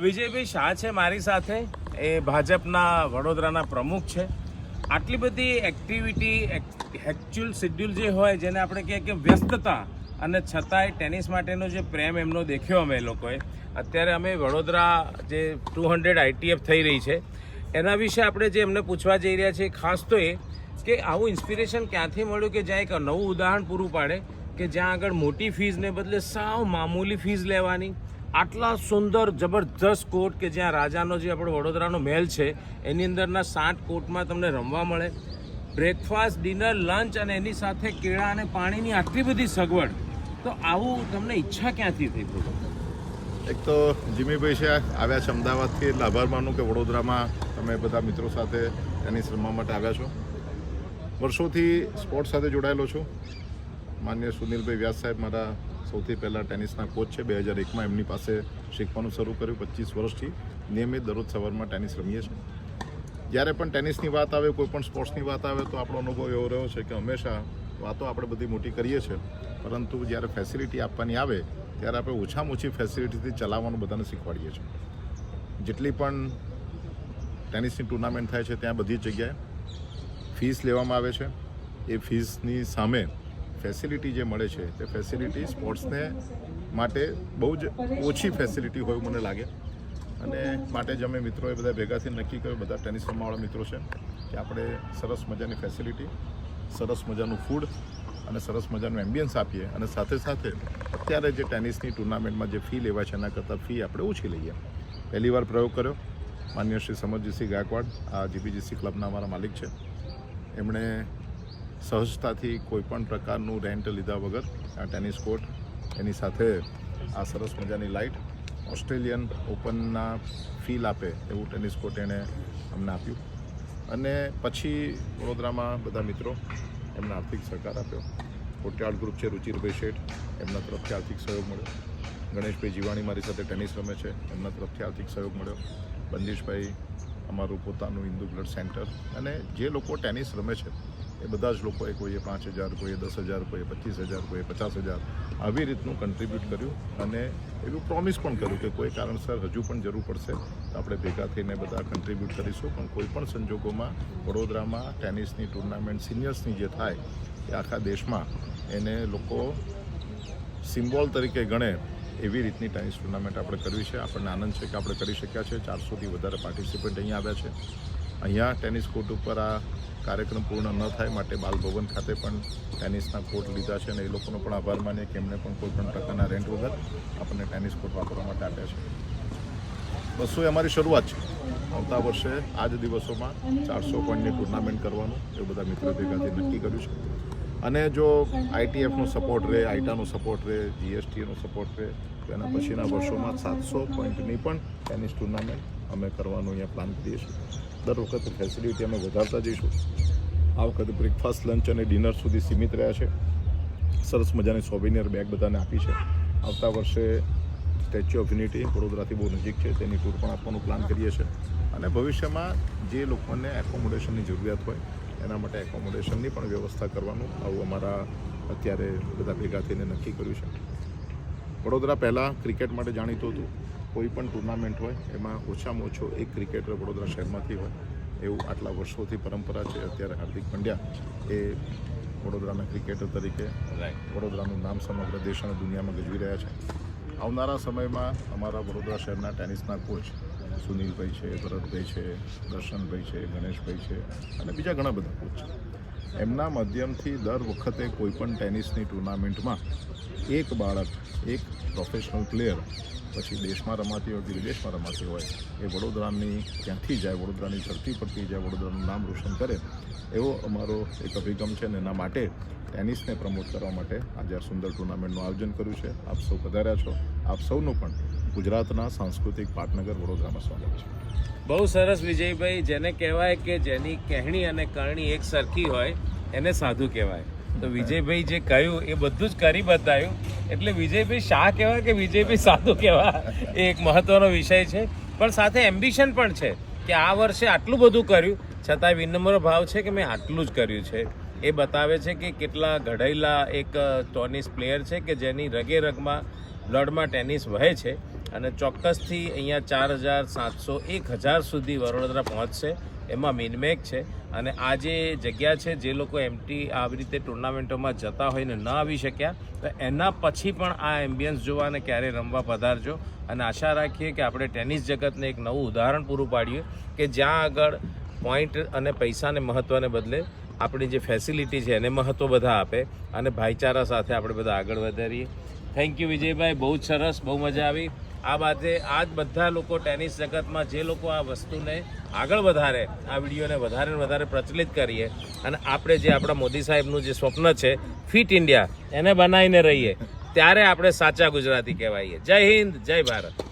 વિજયભાઈ શાહ છે મારી સાથે, એ ભાજપના વડોદરાના પ્રમુખ છે. આટલી બધી એક્ટિવિટી, એકચ્યુઅલ શેડ્યુલ જે હોય જેને આપણે કહીએ કે વ્યસ્તતા, અને છતાંય ટેનિસ માટેનો જે પ્રેમ એમનો દેખ્યો અમે લોકોએ. અત્યારે અમે વડોદરા જે 200 ITF થઈ રહી છે એના વિશે આપણે જે એમને પૂછવા જઈ રહ્યા છીએ, ખાસ તો એ કે આવું ઇન્સ્પિરેશન ક્યાંથી મળ્યું કે જ્યાં એક નવું ઉદાહરણ પૂરું પાડે કે જ્યાં આગળ મોટી ફીઝને બદલે સાવ મામૂલી ફીઝ લેવાની, આટલા સુંદર જબરજસ્ત કોર્ટ કે જ્યાં રાજાનો જે આપણો વડોદરાનો મહેલ છે એની અંદરના 7 કોર્ટમાં તમને રમવા મળે, બ્રેકફાસ્ટ, ડિનર, લંચ અને એની સાથે કેળા અને પાણીની આટલી બધી સગવડ. તો આવું તમને ઈચ્છા ક્યાંથી થઈ? એક તો જીમીભાઈ છે આવ્યા છે અમદાવાદથી, એટલે આભાર માનું કે વડોદરામાં તમે બધા મિત્રો સાથે ટેનિસ રમવા માટે આવ્યા છો. વર્ષોથી સ્પોર્ટ્સ સાથે જોડાયેલો છું. માન્ય સુનિલભાઈ વ્યાસ સાહેબ મારા સૌથી પહેલાં ટેનિસના કોચ છે. 2001માં એમની પાસે શીખવાનું શરૂ કર્યું. 25 વર્ષથી નિયમિત દરરોજ સવારમાં ટેનિસ રમીએ છીએ. જ્યારે પણ ટેનિસની વાત આવે, કોઈ પણ સ્પોર્ટ્સની વાત આવે તો આપણો અનુભવ એવો રહ્યો છે કે હંમેશા વાતો આપણે બધી મોટી કરીએ છીએ, પરંતુ જ્યારે ફેસિલિટી આપવાની આવે ત્યારે આપણે ઓછામાં ઓછી ફેસિલિટીથી ચલાવવાનું બધાને શીખવાડીએ છીએ. જેટલી પણ ટેનિસની ટુર્નામેન્ટ થાય છે ત્યાં બધી જગ્યાએ ફીસ લેવામાં આવે છે. એ ફીસની સામે ફેસિલિટી જે મળે છે તે ફેસિલિટી સ્પોર્ટ્સને માટે બહુ જ ઓછી ફેસિલિટી હોય મને લાગે, અને માટે જ અમે મિત્રોએ બધા ભેગાથી નક્કી કર્યું, બધા ટેનિસ રમવાવાળા મિત્રો છે, કે આપણે સરસ મજાની ફેસિલિટી, સરસ મજાનું ફૂડ અને સરસ મજાનું એમ્બિયન્સ આપીએ, અને સાથે સાથે અત્યારે જે ટેનિસની ટુર્નામેન્ટમાં જે ફી લેવાય છે એના કરતાં ફી આપણે ઓછી લઈએ. પહેલીવાર પ્રયોગ કર્યો. માન્ય શ્રી સમરજીતસિંહ ગાયકવાડ આ GBGC ક્લબના અમારા માલિક છે. એમણે સહજતાથી કોઈપણ પ્રકારનું રેન્ટ લીધા વગર આ ટેનિસ કોર્ટ, એની સાથે આ સરસ મજાની લાઇટ, ઓસ્ટ્રેલિયન ઓપનના ફીલ આપે એવું ટેનિસ કોર્ટ એણે અમને આપ્યું. અને પછી વડોદરામાં બધા મિત્રો એમને આર્થિક સહકાર આપ્યો. કોટિયાળ ગ્રુપ છે, રુચિરભાઈ શેઠ, એમના તરફથી આર્થિક સહયોગ મળ્યો. ગણેશભાઈ જીવાણી મારી સાથે ટેનિસ રમે છે, એમના તરફથી આર્થિક સહયોગ મળ્યો. બંદીશભાઈ અમારું પોતાનું હિન્દુ બ્લડ સેન્ટર, અને જે લોકો ટેનિસ રમે છે એ બધા જ લોકોએ, કોઈએ 5,000, કોઈએ 10,000, કોઈએ 25,000, કોઈએ 50,000 આવી રીતનું કન્ટ્રીબ્યુટ કર્યું, અને એવું પ્રોમિસ પણ કર્યું કે કોઈ કારણસર હજુ પણ જરૂર પડશે તો આપણે ભેગા થઈને બધા કન્ટ્રીબ્યુટ કરીશું. પણ કોઈ પણ સંજોગોમાં વડોદરામાં ટેનિસની ટુર્નામેન્ટ સિનિયર્સની જે થાય એ આખા દેશમાં એને લોકો સિમ્બોલ તરીકે ગણે એવી રીતની ટેનિસ ટુર્નામેન્ટ આપણે કરવી છે. આપણને આનંદ છે કે આપણે કરી શક્યા છે. 400થી વધારે પાર્ટિસિપન્ટ અહીંયા આવ્યા છે. અહીંયા ટેનિસ કોર્ટ ઉપર આ કાર્યક્રમ પૂર્ણ ન થાય માટે બાલભવન ખાતે પણ ટેનિસના કોર્ટ લીધા છે, અને એ લોકોનો પણ આભાર માનીએ કે એમને પણ કોઈ પણ પ્રકારના રેન્ટ વગર આપણને ટેનિસ કોર્ટ વાપરવા માટે આપ્યા છે. બસ એ અમારી શરૂઆત છે. આવતા વર્ષે આ જ દિવસોમાં 400 પોઈન્ટની ટુર્નામેન્ટ કરવાનું એ બધા મિત્રો ભેગાથી નક્કી કર્યું છે. અને જો ITFનો સપોર્ટ રહે, આઈટાનો સપોર્ટ રહે, GSTનો સપોર્ટ રહે તો એના પછીના વર્ષોમાં 700 પોઈન્ટની પણ ટેનિસ ટુર્નામેન્ટ અમે કરવાનું અહીંયા પ્લાન કરીએ છીએ. દર વખતે ફેસિલિટી અમે વધારતા જઈશું. આ વખતે બ્રેકફાસ્ટ, લંચ અને ડિનર સુધી સીમિત રહ્યા છે. સરસ મજાની સોવેનિયર બેગ બધાને આપી છે. આવતા વર્ષે સ્ટેચ્યુ ઓફ યુનિટી વડોદરાથી બહુ નજીક છે, તેની ટૂર પણ આપવાનું પ્લાન કરીએ છીએ. અને ભવિષ્યમાં જે લોકોને એકોમોડેશનની જરૂરિયાત હોય એના માટે એકોમોડેશનની પણ વ્યવસ્થા કરવાનું આવું અમારા અત્યારે બધા ભેગા થઈને નક્કી કર્યું છે. વડોદરા પહેલાં ક્રિકેટ માટે જાણીતું હતું. કોઈ પણ ટુર્નામેન્ટ હોય એમાં ઓછામાં ઓછો એક ક્રિકેટર વડોદરા શહેરમાંથી હોય એવું આટલા વર્ષોથી પરંપરા છે. અત્યારે હાર્દિક પંડ્યા એ વડોદરાના ક્રિકેટર તરીકે વડોદરાનું નામ સમગ્ર દેશ અને દુનિયામાં ગજવી રહ્યા છે. આવનારા સમયમાં અમારા વડોદરા શહેરના ટેનિસના કોચ સુનિલભાઈ છે, ભરતભાઈ છે, દર્શનભાઈ છે, ગણેશભાઈ છે, અને બીજા ઘણા બધા કોચ છે. એમના માધ્યમથી દર વખતે કોઈપણ ટેનિસની ટુર્નામેન્ટમાં એક બાળક, એક પ્રોફેશનલ પ્લેયર, પછી દેશમાં રમાતી હોય કે વિદેશમાં રમાતી હોય, એ વડોદરાની ક્યાંથી જાય, વડોદરાની ધરતી પરથી જાય, વડોદરાનું નામ રોશન કરે એવો અમારો એક અભિગમ છે. અને એના માટે ટેનિસને પ્રમોટ કરવા માટે આજે આ સુંદર ટુર્નામેન્ટનું આયોજન કર્યું છે. આપ સૌ પધાર્યા છો. આપ સૌનું પણ ગુજરાતના સાંસ્કૃતિક પાટનગર વડોદરામાં સ્વાગત છે. બહુ સરસ વિજયભાઈ. જેને કહેવાય કે જેની કહેણી અને કરણી એક સરખી હોય એને સાધુ કહેવાય. તો વિજયભાઈ જે કહ્યું એ બધું જ કરી બતાવ્યું. એટલે વિજયભાઈ શાહ કહેવાય કે વિજયભાઈ સાધુ કહેવાય એ એક મહત્વનો વિષય છે. પણ સાથે એમ્બિશન પણ છે કે આ વર્ષે આટલું બધું કર્યું છતાંય વિનમ્ર ભાવ છે કે મેં આટલું જ કર્યું છે. એ બતાવે છે કે કેટલા ઘડાયેલા એક ટેનિસ પ્લેયર છે કે જેની રગે રગમાં બ્લડમાં ટેનિસ વહે છે. અને ચોક્કસથી અહીંયા 4,700 1,000 સુધી વડોદરા પહોંચશે, એમાં મિનમેક છે. અને આ જે જગ્યા છે, જે લોકો આવી રીતે ટુર્નામેન્ટોમાં જતા હોય ને ન આવી શક્યા, તો એના પછી પણ આ એમ્બિયન્સ જોવા અને ક્યારે રમવા પધારજો. અને આશા રાખીએ કે આપણે ટેનિસ જગતને એક નવું ઉદાહરણ પૂરું પાડીએ કે જ્યાં આગળ પોઈન્ટ અને પૈસાને મહત્ત્વને બદલે આપણી જે ફેસિલિટી છે એને મહત્ત્વ બધા આપે અને ભાઈચારા સાથે આપણે બધા આગળ વધારીએ. થેન્ક યુ વિજયભાઈ, બહુ જ સરસ, બહુ મજા આવી. આ બાતે આ જ બધા લોકો ટેનિસ જગતમાં જે લોકો આ વસ્તુને આગળ વધારે, આ વિડીયોને વધારે ને વધારે પ્રચલિત કરીએ અને આપણે જે આપણા મોદી સાહેબનું જે સ્વપ્ન છે ફિટ ઇન્ડિયા, એને બનાવીને રહીએ, ત્યારે આપણે સાચા ગુજરાતી કહેવાઈએ. જય હિન્દ, જય ભારત.